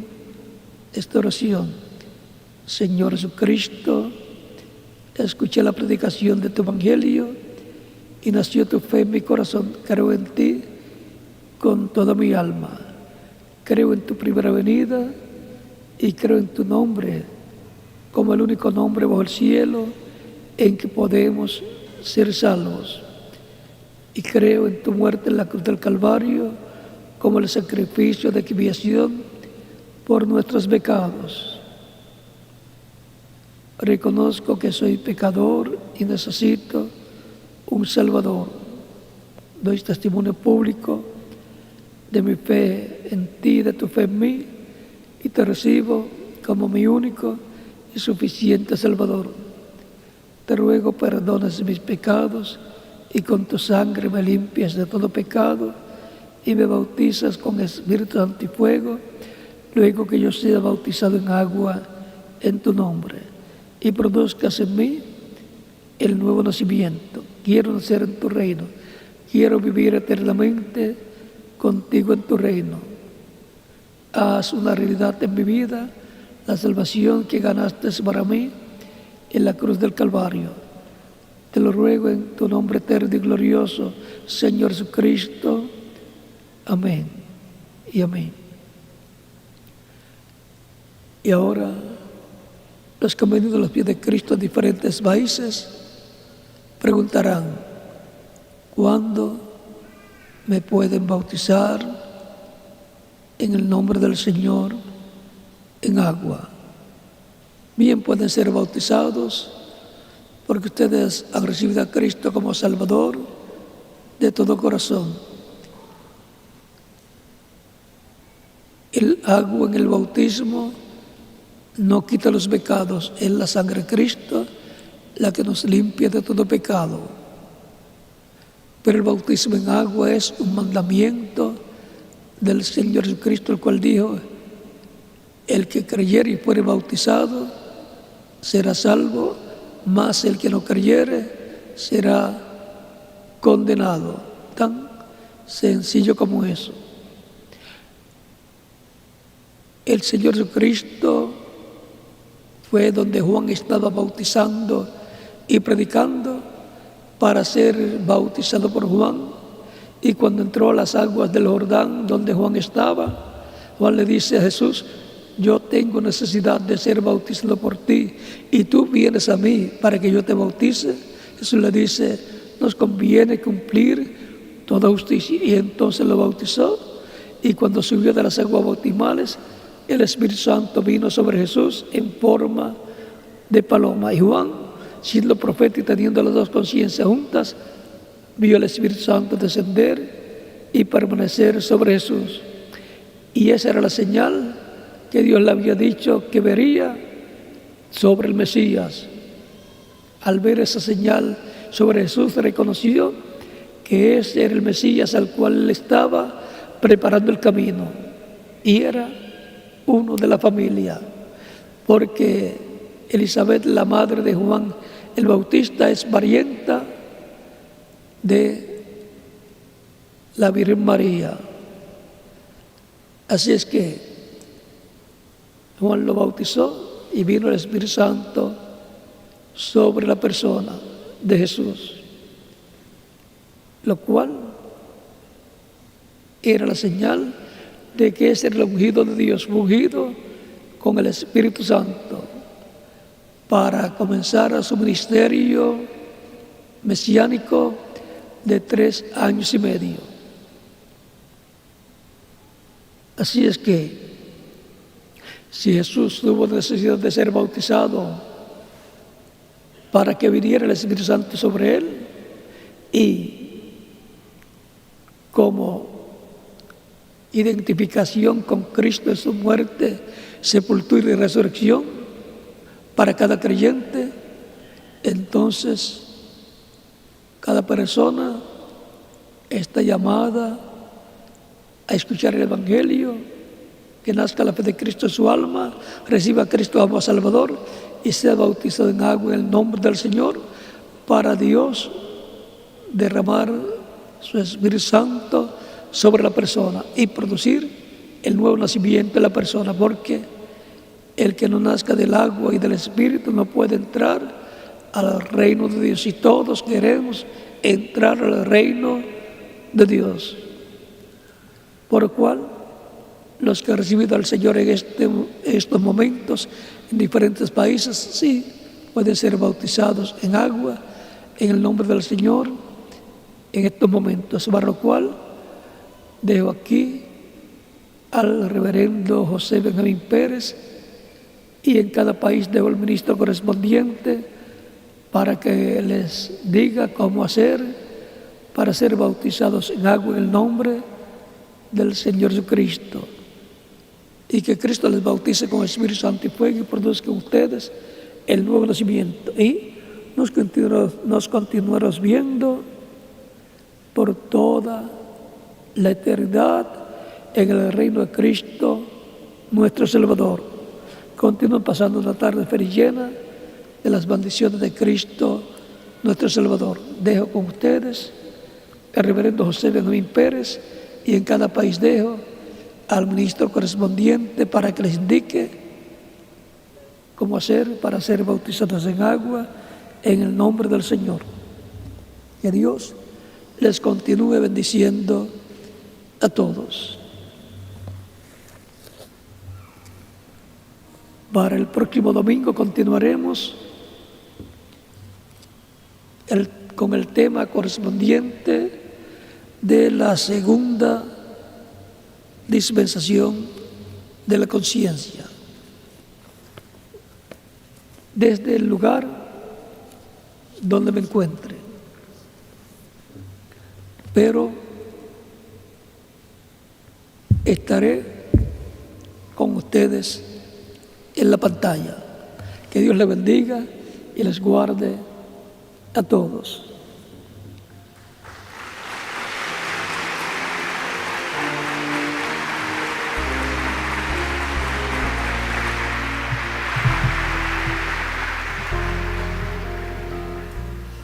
esta oración. Señor Jesucristo, escuché la predicación de tu Evangelio y nació tu fe en mi corazón. Creo en ti con toda mi alma. Creo en tu primera venida y creo en tu nombre como el único nombre bajo el cielo en que podemos ser salvos. Y creo en tu muerte en la cruz del Calvario como el sacrificio de expiación por nuestros pecados. Reconozco que soy pecador y necesito un Salvador. Doy testimonio público de mi fe en ti, de tu fe en mí, y te recibo como mi único y suficiente Salvador. Te ruego perdones mis pecados y con tu sangre me limpias de todo pecado y me bautizas con Espíritu Santo y fuego, luego que yo sea bautizado en agua en tu nombre. y produzcas en mí el nuevo nacimiento. Quiero nacer en tu reino. Quiero vivir eternamente contigo en tu reino. Haz una realidad en mi vida la salvación que ganaste para mí en la cruz del Calvario. Te lo ruego en tu nombre eterno y glorioso, Señor Jesucristo. Amén y amén. Y ahora, los que han venido a los pies de Cristo en diferentes países preguntarán: ¿cuándo me pueden bautizar en el nombre del Señor en agua? Bien, pueden ser bautizados porque ustedes han recibido a Cristo como Salvador de todo corazón. El agua en el bautismo no quita los pecados, es la sangre de Cristo la que nos limpia de todo pecado. Pero el bautismo en agua es un mandamiento del Señor Jesucristo, el cual dijo: el que creyere y fuere bautizado será salvo, mas el que no creyere será condenado. Tan sencillo como eso. El Señor Jesucristo fue donde Juan estaba bautizando y predicando para ser bautizado por Juan. Y cuando entró a las aguas del Jordán donde Juan estaba, Juan le dice a Jesús: yo tengo necesidad de ser bautizado por ti y tú vienes a mí para que yo te bautice. Jesús le dice: nos conviene cumplir toda justicia. Y entonces lo bautizó, y cuando subió de las aguas bautismales, el Espíritu Santo vino sobre Jesús en forma de paloma. Y Juan, siendo profeta y teniendo las dos conciencias juntas, vio al Espíritu Santo descender y permanecer sobre Jesús. Y esa era la señal que Dios le había dicho que vería sobre el Mesías. Al ver esa señal sobre Jesús, reconoció que ese era el Mesías al cual él estaba preparando el camino. Y era uno de la familia, porque Elizabeth, la madre de Juan el Bautista, es parienta de la Virgen María. Así es que Juan lo bautizó y vino el Espíritu Santo sobre la persona de Jesús, lo cual era la señal de que es el ungido de Dios, ungido con el Espíritu Santo, para comenzar su ministerio mesiánico de 3 años y medio. Así es que, si Jesús tuvo necesidad de ser bautizado para que viniera el Espíritu Santo sobre él, y como identificación con Cristo en su muerte, sepultura y resurrección para cada creyente, entonces cada persona está llamada a escuchar el Evangelio, que nazca la fe de Cristo en su alma, reciba a Cristo como Salvador y sea bautizado en agua en el nombre del Señor, para Dios derramar su Espíritu Santo sobre la persona y producir el nuevo nacimiento de la persona, porque el que no nazca del agua y del Espíritu no puede entrar al reino de Dios. Y todos queremos entrar al reino de Dios, por lo cual los que han recibido al Señor en estos momentos en diferentes países, sí, pueden ser bautizados en agua en el nombre del Señor en estos momentos, para lo cual dejo aquí al reverendo José Benjamín Pérez, y en cada país dejo el ministro correspondiente para que les diga cómo hacer para ser bautizados en agua en el nombre del Señor Jesucristo, y que Cristo les bautice con Espíritu Santo y fuego y produzca en ustedes el nuevo nacimiento. Y nos continuaremos viendo por toda la eternidad en el reino de Cristo, nuestro Salvador. Continúen pasando una tarde feliz llena de las bendiciones de Cristo, nuestro Salvador. Dejo con ustedes el reverendo José Benjamín Pérez, y en cada país dejo al ministro correspondiente para que les indique cómo hacer para ser bautizados en agua en el nombre del Señor. Que Dios les continúe bendiciendo a todos. Para el próximo domingo continuaremos con el tema correspondiente de la segunda dispensación de la conciencia. Desde el lugar donde me encuentre. Pero estaré con ustedes en la pantalla. Que Dios les bendiga y les guarde a todos.